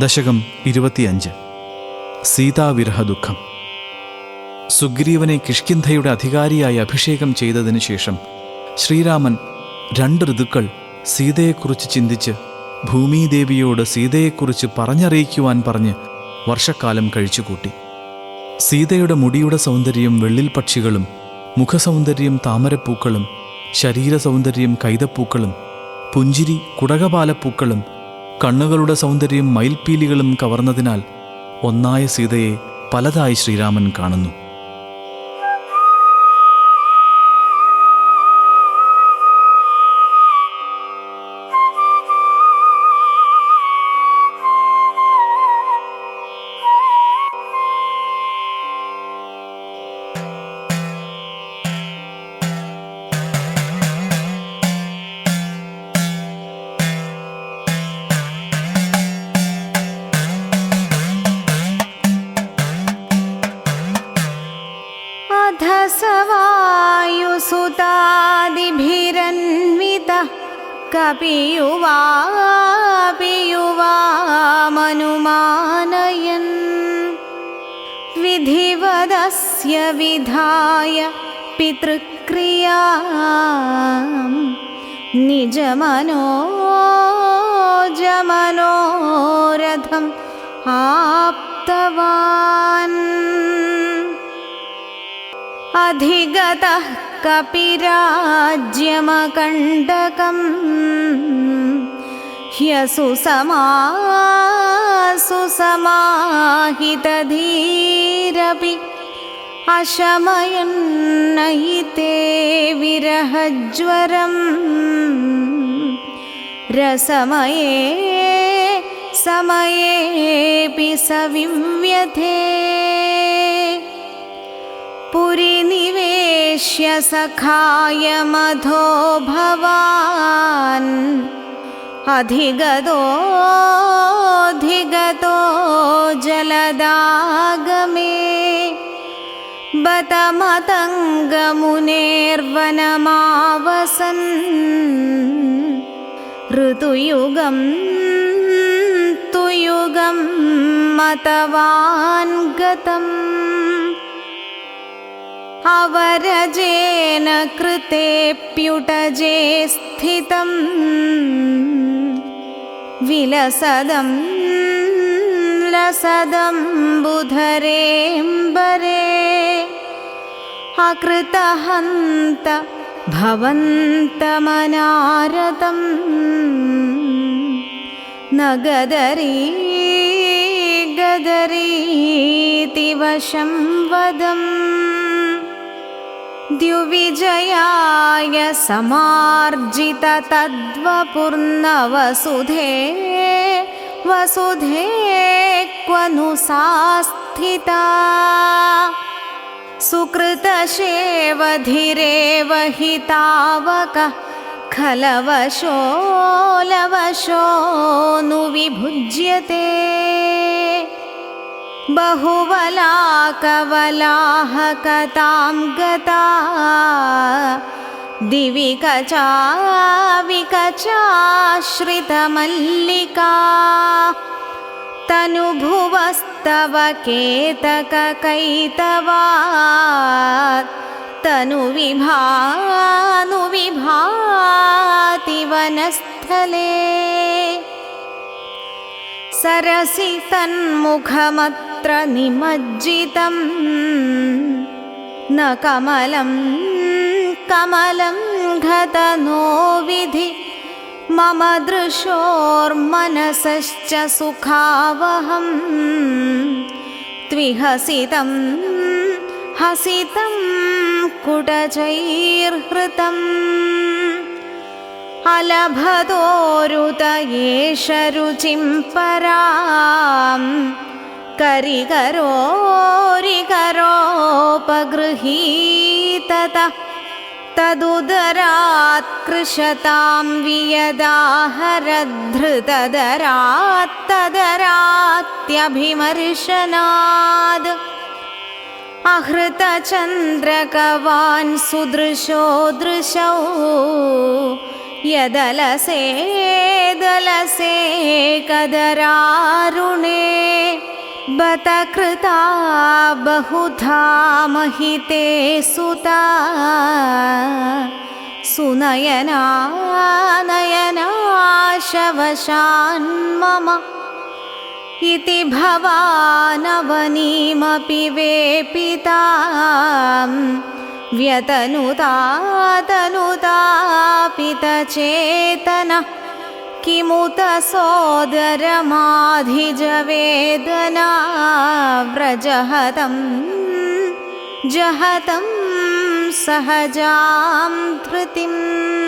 ദശകം 25. സീതാവിരഹദുഃഖം. സുഗ്രീവനെ കിഷ്കിന്ധയുടെ അധികാരിയായി അഭിഷേകം ചെയ്തതിനു ശേഷം ശ്രീരാമൻ 2 ഋതുക്കൾ സീതയെക്കുറിച്ച് ചിന്തിച്ച് ഭൂമിദേവിയോട് സീതയെക്കുറിച്ച് പറഞ്ഞറിയിക്കുവാൻ പറഞ്ഞ് വർഷക്കാലം കഴിച്ചുകൂട്ടി. സീതയുടെ മുടിയുടെ സൗന്ദര്യം വെള്ളിൽ പക്ഷികളും, മുഖസൗന്ദര്യം താമരപ്പൂക്കളും, ശരീരസൗന്ദര്യം കൈതപ്പൂക്കളും, പുഞ്ചിരി കുടകപാലപ്പൂക്കളും, കണ്ണുകളുടെ സൗന്ദര്യം മയിൽപ്പീലികളും കവർന്നതിനാൽ ഒന്നായ സീതയെ പലതായി ശ്രീരാമൻ കാണുന്നു. സവായുസുതാദിഭിരന്വിതഃ കപിയുവാപിയുവാമനുമാനയൻ വിധിവദസ്യ വിധായ പിതൃക്രിയാം നിജമനോജമനോരഥം ആപ്തവാൻ. അധിഗതഃ കപിരാജ്യമകണ്ടകം ഹ്യസുസമാഹിതധീരപി അശമയന്നയിതേ വിരഹജ്വരം രസമയേ സമയേപി സവിവ്യഥേ. പുരിനിവേശ്യ സഖായ മധോ ഭവാൻ അധിഗതോ ജലദാഗമേ ബത മതംഗമുനേർവനമാവസൻ ഋതുയുഗം തുയുഗം മതവാൻ ഗതം. അവരജേന കൃതേപ്യുടജേ സ്ഥിതം വിലസദം ലസദം ബുധരേംബരേ അകൃതഹന്ത ഭവന്തമനാരതം നഗദരീ ഗദരീതി വശം വദം. ദ്യുവിജയായ സമാർജിത തദ്വപുർണവസുധേ വസുധേ ക്വനു സാസ്ഥിതാ സുകൃതശേവധിരേവ हि താവകഃ ഖലവശോ ലവശോ नु വിഭുജ്യത്തെ. ബഹുവലാകവലാഹകതാം ഗതാ ദിവി കചാവികചാശ്രിതമല്ലികാ തനുഭുവസ്തവ കേതകകൈതവാത് തനുവിഭാതി വനസ്ഥലേ. സരസി തന്മുഖമത്ര നിമജ്ജിതം ന കമലം കമലം ഘതനോ വിധി മമ ദൃശോർമനസശ്ച സുഖാവഹം ത്വിഹസിതം ഹസിതം കുടചൈർഹൃതം അലഭതോരുത യേഷ രുചിം പരാം കരികരോരികരോപഗൃഹീതത തദുദരാത് കൃശതാം വിയദാഹരദ്ധൃതദരാത്തദരാത്യഭിമർശനാദ് അഹൃതചന്ദ്രകവാൻ സുദൃശോ ദൃശൗ यदलसे दलसे कदरारुणे बत कृता बहुधा महिते सुता सुनयना नयनाशवशान्मम इति भवानवनीमपि वेपितां व्यतनुता तनुतापितचेतनः किमुत सोदरमाधिजवेदना व्रजहतं जहतं सहजां धृतिम्.